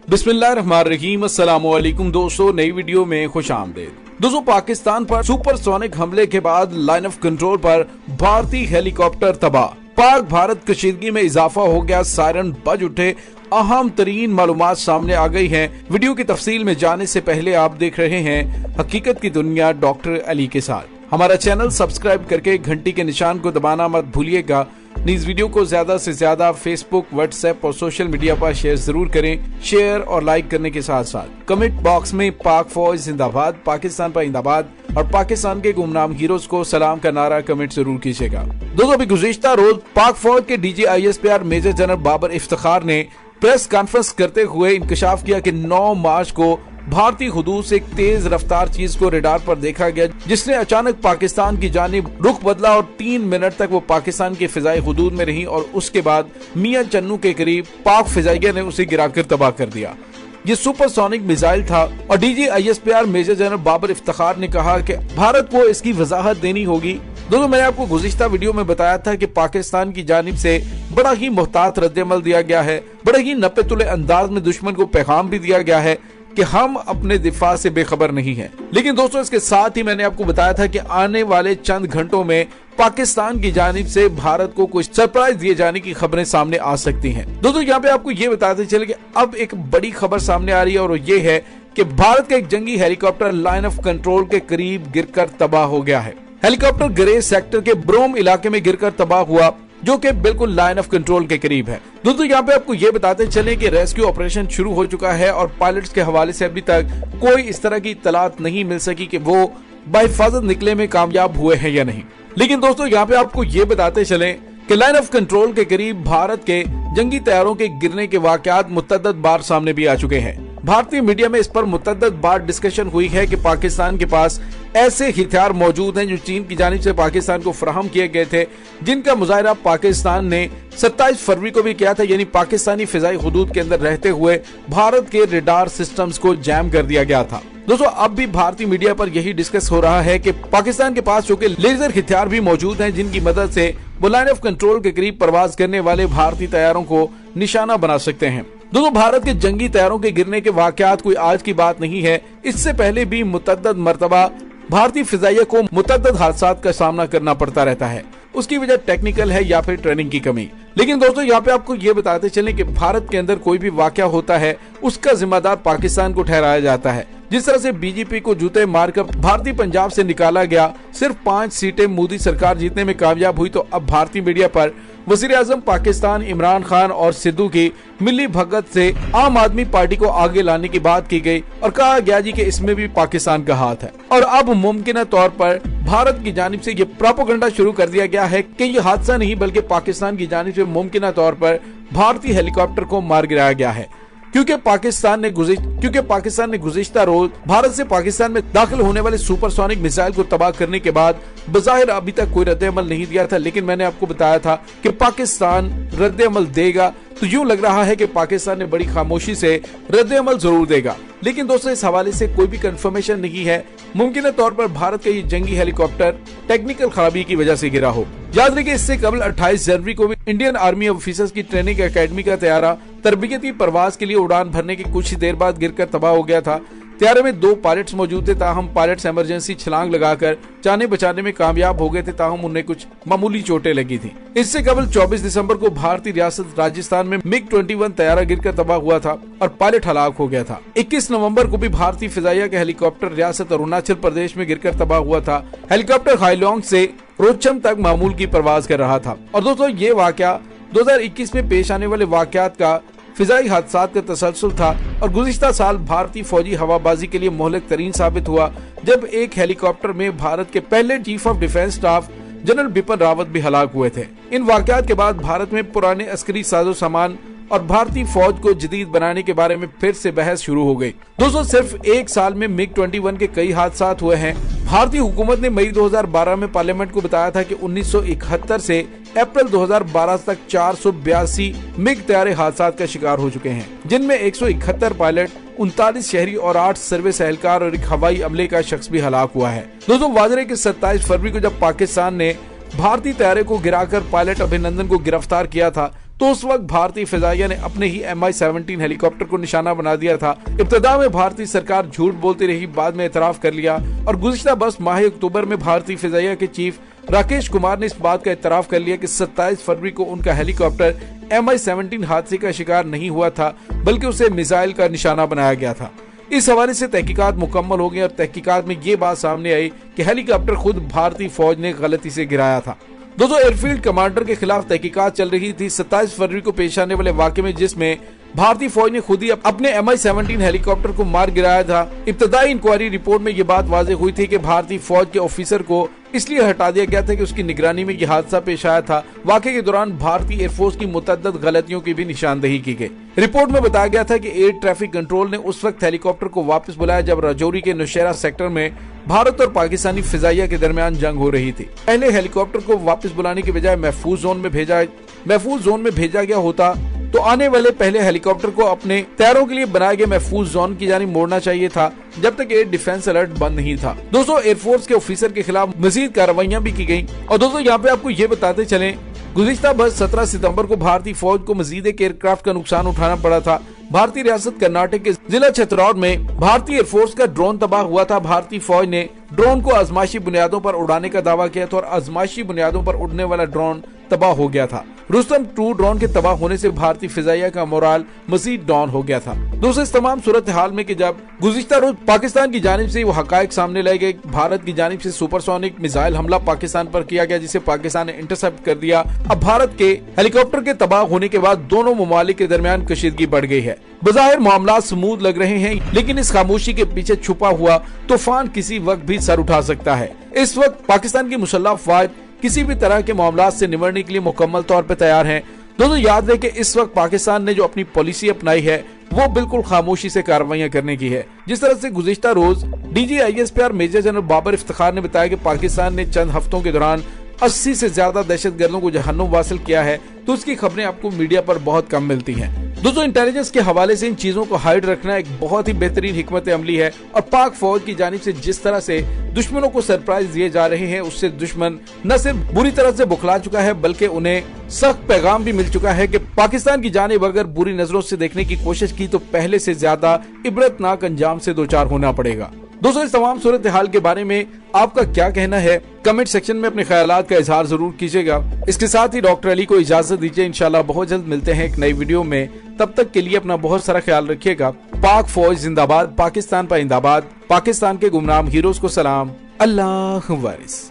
बिस्मिल्लाहिर्रहमानिर्रहीम। अस्सलामुअलैकुम दोस्तों, नई वीडियो में खुश आमदीद। दोस्तों, पाकिस्तान पर सुपरसोनिक हमले के बाद लाइन ऑफ कंट्रोल पर भारतीय हेलीकॉप्टर तबाह। पाक भारत कशीदगी में इजाफा हो गया, सायरन बज उठे, अहम तरीन मालूमात सामने आ गई हैं। वीडियो की तफसील में जाने से पहले आप देख रहे हैं हकीकत की दुनिया डॉक्टर अली के साथ। हमारा चैनल सब्सक्राइब करके घंटी के निशान को दबाना मत भूलिएगा। इस वीडियो को ज्यादा से ज्यादा फेसबुक, व्हाट्सएप और सोशल मीडिया पर शेयर जरूर करें। शेयर और लाइक करने के साथ साथ कमेंट बॉक्स में पाक फौज जिंदाबाद, पाकिस्तान पर जिंदाबाद और पाकिस्तान के गुमनाम हीरोज को सलाम का नारा कमेंट जरूर कीजिएगा। दोस्तों, अभी गुज़िश्ता रोज पाक फौज के DGISPR major general Babar Iftikhar ने प्रेस कॉन्फ्रेंस करते हुए इंकशाफ किया कि 9 मार्च को भारतीय हुदूद से एक तेज रफ्तार चीज को रडार पर देखा गया, जिसने अचानक पाकिस्तान की जानिब रुख बदला और 3 मिनट तक वो पाकिस्तान के फिजाई हुदूद में रही और उसके बाद मियां चन्नू के करीब पाक फिजाइया ने उसे गिराकर तबाह कर दिया। ये सुपरसोनिक मिसाइल था और DGISPR major general Babar Iftikhar ने कहा कि भारत को इसकी वजाहत देनी होगी। दोस्तों, मैंने आपको गुज़िश्ता वीडियो में बताया था कि पाकिस्तान की जानिब से बड़ा ही मुहतात रद्द-ए-अमल दिया गया है, बड़ा ही नपे-तुले अंदाज में दुश्मन को पैगाम भी दिया गया है कि हम अपने दिफा से बेखबर नहीं हैं। लेकिन दोस्तों, इसके साथ ही मैंने आपको बताया था कि आने वाले चंद घंटों में पाकिस्तान की जानिब से भारत को कुछ सरप्राइज दिए जाने की खबरें सामने आ सकती हैं। दोस्तों, यहाँ पे आपको ये बताते चले कि अब एक बड़ी खबर सामने आ रही है और ये है कि भारत का एक जंगी हेलीकॉप्टर लाइन ऑफ कंट्रोल के करीब गिरकर तबाह हो गया है। हेलीकॉप्टर गरेज सेक्टर के ब्रोम इलाके में गिरकर तबाह हुआ, जो कि बिल्कुल लाइन ऑफ कंट्रोल के करीब है। दोस्तों, यहाँ पे आपको ये बताते चले कि रेस्क्यू ऑपरेशन शुरू हो चुका है और पायलट्स के हवाले से अभी तक कोई इस तरह की इत्तलात नहीं मिल सकी कि वो बाहिफाजत निकले में कामयाब हुए हैं या नहीं। लेकिन दोस्तों, यहाँ पे आपको ये बताते चले कि लाइन ऑफ कंट्रोल के करीब भारत के जंगी तैयारों के गिरने के वाकयात मुतअद्दिद बार सामने भी आ चुके हैं। भारतीय मीडिया में इस पर मुतअद्दिद बार डिस्कशन हुई है कि पाकिस्तान के पास ऐसे हथियार मौजूद हैं जो चीन की जानिब से पाकिस्तान को फराहम किए गए थे, जिनका मुजाहिरा पाकिस्तान ने 27 फरवरी को भी किया था, यानी पाकिस्तानी फिजाई हुदूद के अंदर रहते हुए भारत के रडार सिस्टम्स को जैम कर दिया गया था। दोस्तों, अब भी भारतीय मीडिया पर यही डिस्कस हो रहा है कि पाकिस्तान के पास चूंकि लेजर हथियार भी मौजूद हैं, जिनकी मदद से वो लाइन ऑफ कंट्रोल के करीब परवाज करने वाले भारतीय तैयारों को निशाना बना सकते हैं। दोस्तों, भारत के जंगी तैयारों के गिरने के वाकयात कोई आज की बात नहीं है। इससे पहले भी मुतअद्दिद मर्तबा भारतीय फिजाइया को मुतअद्दिद हादसात का सामना करना पड़ता रहता है। उसकी वजह टेक्निकल है या फिर ट्रेनिंग की कमी। लेकिन दोस्तों, यहाँ पे आपको ये बताते चलें कि भारत के अंदर कोई भी वाकया होता है, उसका जिम्मेदार पाकिस्तान को ठहराया जाता है। जिस तरह से BJP को जूते मारकर भारतीय पंजाब से निकाला गया, सिर्फ 5 सीटें मोदी सरकार जीतने में कामयाब हुई, तो अब भारतीय मीडिया पर वज़ीर-ए-आज़म पाकिस्तान इमरान खान और सिद्धू की मिली भगत से आम आदमी पार्टी को आगे लाने की बात की गई और कहा गया जी कि इसमें भी पाकिस्तान का हाथ है। और अब मुमकिन तौर पर भारत की जानिब से ये प्रोपेगेंडा शुरू कर दिया गया है कि ये हादसा नहीं बल्कि पाकिस्तान की जानिब से मुमकिन तौर पर भारतीय हेलीकॉप्टर को मार गिराया गया है, क्योंकि पाकिस्तान ने गुज़िश्ता रोज भारत से पाकिस्तान में दाखिल होने वाले सुपरसोनिक मिसाइल को तबाह करने के बाद बज़ाहिर अभी तक कोई रद्द-ए-अमल नहीं दिया था। लेकिन मैंने आपको बताया था कि पाकिस्तान रद्द-ए-अमल देगा, तो यूं लग रहा है कि पाकिस्तान ने बड़ी खामोशी से रद्द-ए-अमल जरूर देगा। लेकिन दोस्तों, इस हवाले से कोई भी कंफर्मेशन नहीं है। मुमकिन तौर पर भारत का ये जंगी हेलीकॉप्टर टेक्निकल खराबी की वजह से गिरा हो। याद रखिए, इससे कबल 28 जनवरी को भी इंडियन आर्मी ऑफिसर्स की ट्रेनिंग एकेडमी का तैयारा तरबियती परवाज के लिए उड़ान भरने की कुछ ही देर बाद गिरकर तबाह हो गया था। तैयारे में 2 पायलट्स मौजूद थे, ताहम पायलट्स इमरजेंसी छलांग लगाकर जाने बचाने में कामयाब हो गए थे, ताहम उन्हें कुछ मामूली चोटें लगी थी। इससे कबल 24 दिसंबर को भारतीय रियासत राजस्थान में MiG-21 तैयारा गिरकर तबाह हुआ था और पायलट हलाक हो गया था। 21 नवंबर को भी भारतीय फिजाइया का हेलीकॉप्टर रियासत अरुणाचल प्रदेश में गिरकर तबाह हुआ था। हेलीकॉप्टर हाईलोंग से रोचम तक मामूल की परवाज कर रहा था। और दोस्तों, ये वाकया 2021 में पेश आने वाले वाकयात का फिजाई हादसात का तसलसल था और गुज़िश्ता साल भारतीय फौजी हवाबाजी के लिए मोहलक तरीन साबित हुआ, जब एक हेलीकॉप्टर में भारत के पहले chief of defence staff general Bipin Rawat भी हलाक हुए थे। इन वाकयात के बाद भारत में पुराने अस्करी साजो सामान और भारतीय फौज को जदीद बनाने के बारे में फिर से बहस शुरू हो गई। दोस्तों, सिर्फ एक साल में MiG-21 के कई हादसात हुए हैं। भारतीय हुकूमत ने मई 2012 में पार्लियामेंट को बताया था कि 1971 से अप्रैल 2012 तक 482 मिग तैयारे हादसात का शिकार हो चुके हैं, जिनमें 171 पायलट, 39 शहरी और 8 सर्विस एहलकार और एक हवाई अमले का शख्स भी हलाक हुआ है। दोस्तों, वाज़ेह कि 27 फरवरी को जब पाकिस्तान ने भारतीय तैयारे को गिराकर पायलट अभिनंदन को गिरफ्तार किया था, तो उस वक्त भारतीय फिजाइया ने अपने ही MI-17 हेलीकॉप्टर को निशाना बना दिया था। इब्तदा में भारतीय सरकार झूठ बोलती रही, बाद में एतराफ कर लिया और गुज़िश्ता बरस माह अक्टूबर में भारतीय फिजाइया के चीफ राकेश कुमार ने इस बात का एतराफ कर लिया कि 27 फरवरी को उनका हेलीकॉप्टर MI-17 हादसे का शिकार नहीं हुआ था, बल्कि उसे मिसाइल का निशाना बनाया गया था। इस हवाले से तहकीकात मुकम्मल हो गई और तहकीकात में ये बात सामने आई कि हेलीकॉप्टर खुद भारतीय फौज ने गलती से गिराया था। दोस्तों, एयरफील्ड कमांडर के खिलाफ तहकीकात चल रही थी 27 फरवरी को पेश आने वाले वाक़े में, जिसमें भारतीय फौज ने खुद ही अपने MI-17 हेलीकॉप्टर को मार गिराया था। इब्तदाई इंक्वायरी रिपोर्ट में ये बात वाज़ेह हुई थी कि भारतीय फौज के ऑफिसर को इसलिए हटा दिया गया था कि उसकी निगरानी में यह हादसा पेश आया था। वाक़े के दौरान भारतीय एयरफोर्स की मुतअद्दिद गलतियों की भी निशानदेही की गई। रिपोर्ट में बताया गया था कि एयर ट्रैफिक कंट्रोल ने उस वक्त हेलीकॉप्टर को वापस बुलाया जब राजौरी के नौशेरा सेक्टर में भारत और पाकिस्तानी फिजाइया के दरमियान जंग हो रही थी। पहले हेलीकॉप्टर को वापस बुलाने के बजाय महफूज जोन में भेजा गया होता तो आने वाले पहले हेलीकॉप्टर को अपने तैयारों के लिए बनाए गए महफूज जोन की जानिब मोड़ना चाहिए था, जब तक एयर डिफेंस अलर्ट बंद नहीं था। दोस्तों, एयरफोर्स के ऑफिसर के खिलाफ मजीद कार्रवाइयां भी की गयी। और दोस्तों, यहाँ पे आपको ये बताते चले, गुज़िश्ता बरस 17 सितंबर को भारतीय फौज को मजीद एक एयरक्राफ्ट का नुकसान उठाना पड़ा था। भारतीय रियासत कर्नाटक के जिला चित्तौड़ में भारतीय एयरफोर्स का ड्रोन तबाह हुआ था। भारतीय फौज ने ड्रोन को आजमाइशी बुनियादों पर उड़ाने का दावा किया था और आजमाइशी बुनियादों पर उड़ने वाला ड्रोन तबाह हो गया था। रुस्तम 2 ड्रोन के तबाह होने से भारतीय फिजाइया का मोराल मजीद डाउन हो गया था। दोस्तों, इस तमाम सूरत हाल में कि जब गुज़िश्ता रोज पाकिस्तान की जानिब से वो हकायक सामने लाए गए, भारत की जानिब से सुपरसोनिक मिसाइल हमला पाकिस्तान पर किया गया जिसे पाकिस्तान ने इंटरसेप्ट कर दिया। अब भारत के हेलीकॉप्टर के तबाह होने के बाद दोनों ममालिक के दरमियान कशीदगी बढ़ गई है। बज़ाहिर मामला स्मूथ लग रहे हैं, लेकिन इस खामोशी के पीछे छुपा हुआ तूफान किसी वक्त भी सर उठा सकता है। इस वक्त पाकिस्तान की मुसल्लह अफवाज किसी भी तरह के मामलात से निपटने के लिए मुकम्मल तौर पर तैयार हैं। दोस्तों, याद रहे कि इस वक्त पाकिस्तान ने जो अपनी पॉलिसी अपनाई है वो बिल्कुल खामोशी से कार्रवाइयां करने की है। जिस तरह से गुज़िश्ता रोज DGISPR major general Babar Iftikhar ने बताया कि पाकिस्तान ने चंद हफ्तों के दौरान 80 से ज्यादा दहशतगर्दों को जहन्नुम वासिल किया है, तो उसकी खबरें आपको मीडिया पर बहुत कम मिलती हैं। दोस्तों, इंटेलिजेंस के हवाले से इन चीजों को हाइड रखना एक बहुत ही बेहतरीन हिकमत अमली है और पाक फौज की जानिब से जिस तरह से दुश्मनों को सरप्राइज दिए जा रहे हैं, उससे दुश्मन न सिर्फ बुरी तरह से बुखला चुका है, बल्कि उन्हें सख्त पैगाम भी मिल चुका है कि पाकिस्तान की जानिब अगर बुरी नजरों से देखने की कोशिश की तो पहले से ज्यादा इबरतनाक अंजाम से दो चार होना पड़ेगा। दोस्तों, इस तमाम सूरत हाल के बारे में आपका क्या कहना है, कमेंट सेक्शन में अपने ख्यालात का इजहार जरूर कीजिएगा। इसके साथ ही डॉक्टर अली को इजाजत दीजिए। इंशाल्लाह बहुत जल्द मिलते हैं एक नई वीडियो में। तब तक के लिए अपना बहुत सारा ख्याल रखिएगा। पाक फौज जिंदाबाद, पाकिस्तान पाइंदाबाद, पाकिस्तान के गुमनाम हीरोज को सलाम। अल्लाह वारिस।